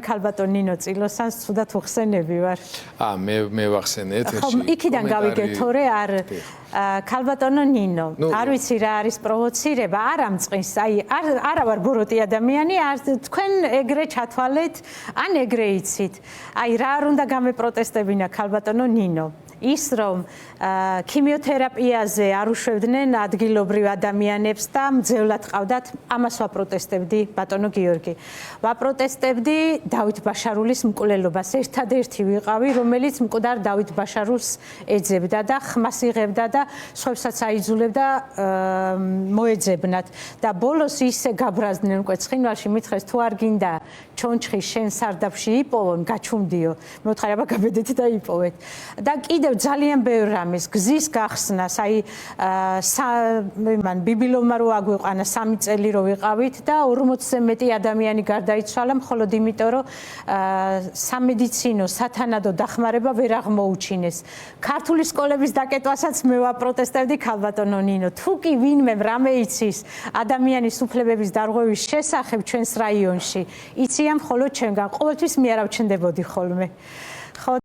ქალბატონ ნინო წილოსანს ცუდად უხსენები ვარ. მე ვახსენე ეთერში. ხო, იქიდან გავიგე თორე არ ქალბატონო ნინო. არ ვიცი რა არის პროვოცირება, არ ამწყის, არა ვარ ბოროტი ადამიანი, თქვენ ეგრე ჩათვალეთ, ან ეგრე იცით. რა არ უნდა გამეპროტესტებინა ქალბატონო ნინო. ის რომ ქიმიოთერაპიაზე არ უშვებდნენ ადგილობრივ ადამიანებს და მძევლად ყავდათ, ამას ვაპროტესტებდი ბატონო გიორგი. ვაპროტესტებდი დავით ბაშარულის მკვლელობას. ერთადერთი ვიყავი, რომელიც მკვდარ დავით ბაშარულს ეძებდა და ხმას იღებდა და სხვებსაც აიძულებდა მოეძებნათ. და ბოლოს ისე გაბრაზდნენ უკვე ცხინვალში, მითხრეს თუ არ გინდა ჩონჩხი შენ სარდაფში იპოვონ, გაჩუმდიო. მე ვთხარი აბა გაბედეთ და იპოვეთ. და კიდევ ძალიან ბევრ რამეს გზის გახსნას, მან ბიბილოვმა რო აგვიყვანა 3 წელი რო ვიყავით და 40-ზე მეტი ადამიანი გარდაიცვალა მხოლოდ იმიტომ რომ სამედიცინო სათანადო დახმარება ვერ აღმოუჩინეს. ქართული სკოლების დაკეტვასაც მე ვაპროტესტებდი ქალბატონო ნინო. თუ კი ვინმე რამე იცის ადამიანის უფლებების დარღვევის შესახებ ჩვენს რაიონში, იციან მხოლოდ ჩემგან. ყოველთვის მე არ ავჩნდებოდი ხოლმე.